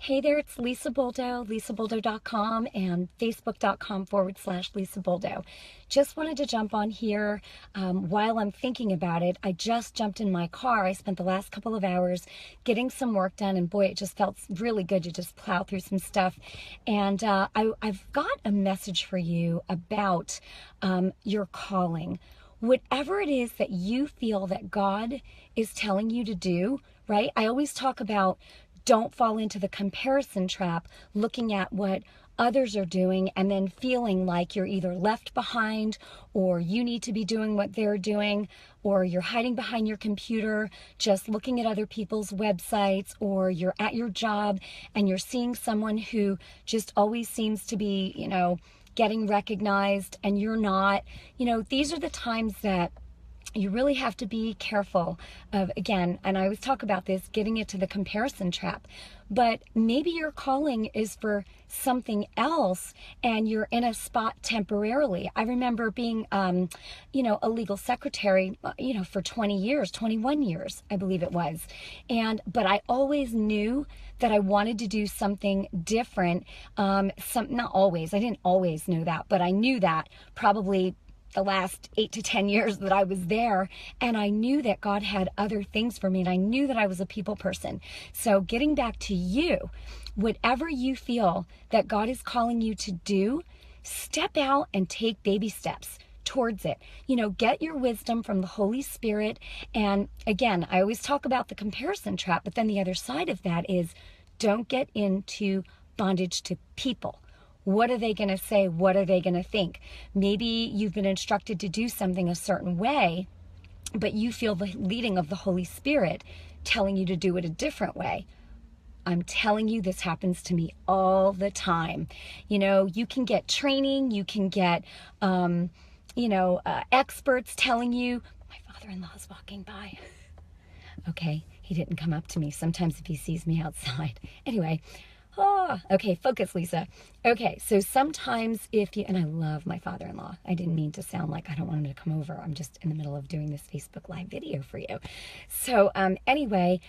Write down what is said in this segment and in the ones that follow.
Hey there, it's Lisa Buldo, lisabuldo.com and facebook.com/Lisa Buldo. Just wanted to jump on here while I'm thinking about it. I just jumped in my car. I spent the last couple of hours getting some work done, and boy, it just felt really good to just plow through some stuff. And I've got a message for you about your calling. Whatever it is that you feel that God is telling you to do, right? I always talk about don't fall into the comparison trap, looking at what others are doing and then feeling like you're either left behind or you need to be doing what they're doing, or you're hiding behind your computer just looking at other people's websites, or you're at your job and you're seeing someone who just always seems to be, getting recognized and you're not. These are the times that you really have to be careful of, again, and I always talk about this, getting into the comparison trap. But maybe your calling is for something else and you're in a spot temporarily. I remember being, a legal secretary, for 20 years, 21 years, I believe it was. But I always knew that I wanted to do something different. Not always, I didn't always know that, but I knew that probably the last 8 to 10 years that I was there, and I knew that God had other things for me, and I knew that I was a people person. So getting back to you, whatever you feel that God is calling you to do, step out and take baby steps towards it. Get your wisdom from the Holy Spirit. And again, I always talk about the comparison trap, but then the other side of that is don't get into bondage to people. What are they going to say? What are they going to think? Maybe you've been instructed to do something a certain way, but you feel the leading of the Holy Spirit telling you to do it a different way. I'm telling you, this happens to me all the time. You can get training, you can get, experts telling you. My father-in-law is walking by. Okay, he didn't come up to me. Sometimes if he sees me outside. Anyway. Okay, focus, Lisa. Okay, so sometimes and I love my father-in-law. I didn't mean to sound like I don't want him to come over. I'm just in the middle of doing this Facebook Live video for you. So anyway,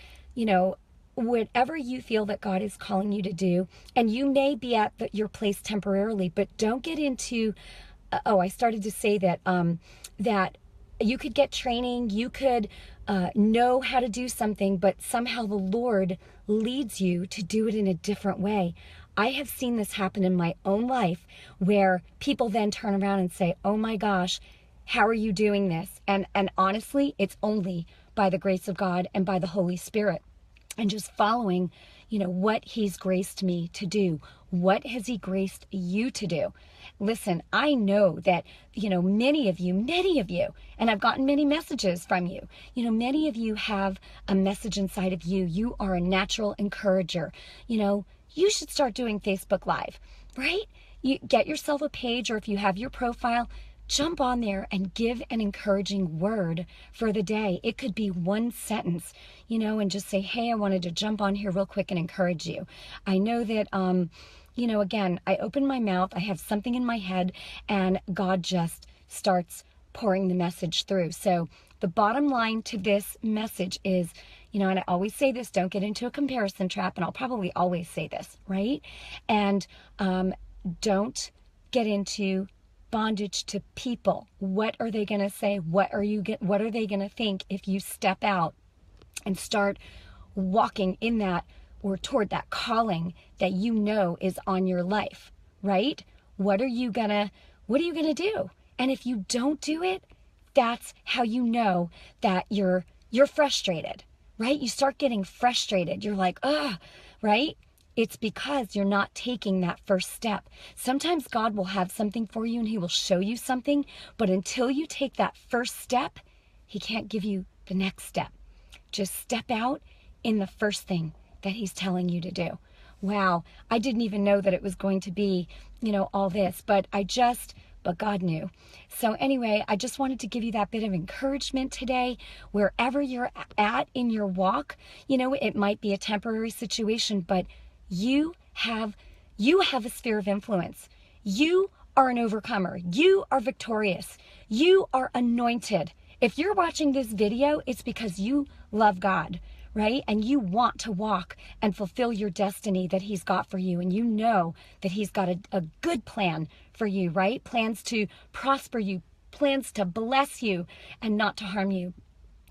whatever you feel that God is calling you to do, and you may be at your place temporarily, but don't get into, I started to say that, that you could get training, you could know how to do something, but somehow the Lord leads you to do it in a different way. I have seen this happen in my own life where people then turn around and say, oh my gosh, how are you doing this? And honestly, it's only by the grace of God and by the Holy Spirit and just following, what He's graced me to do. What has He graced you to do? Listen, I know that, many of you, and I've gotten many messages from you, many of you have a message inside of you. You are a natural encourager. You should start doing Facebook Live, right? You get yourself a page, or if you have your profile, jump on there and give an encouraging word for the day. It could be one sentence, and just say, hey, I wanted to jump on here real quick and encourage you. I know that, again, I open my mouth, I have something in my head, and God just starts pouring the message through. So the bottom line to this message is, and I always say this, don't get into a comparison trap, and I'll probably always say this, right? And don't get into bondage to people. What are they going to say? What are they going to think if you step out and start walking in that or toward that calling that is on your life, right? What are you going to do? And if you don't do it, that's how you know that you're frustrated, right? You start getting frustrated. You're like, right? It's because you're not taking that first step. Sometimes God will have something for you and He will show you something, but until you take that first step, He can't give you the next step. Just step out in the first thing that He's telling you to do. Wow, I didn't even know that it was going to be, all this, but God knew. So anyway, I just wanted to give you that bit of encouragement today. Wherever you're at in your walk, it might be a temporary situation, but you have a sphere of influence. You are an overcomer. You are victorious. You are anointed. If you're watching this video, it's because you love God, right? And you want to walk and fulfill your destiny that he's got for you. And you know that he's got a good plan for you, right? Plans to prosper you, plans to bless you and not to harm you.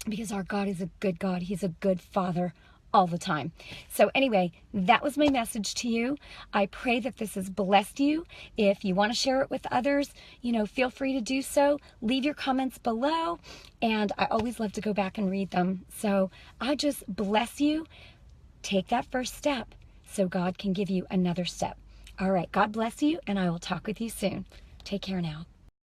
Because our God is a good God. He's a good Father all the time. So anyway, that was my message to you. I pray that this has blessed you. If you want to share it with others, feel free to do so. Leave your comments below, and I always love to go back and read them. So I just bless you. Take that first step so God can give you another step. All right, God bless you, and I will talk with you soon. Take care now.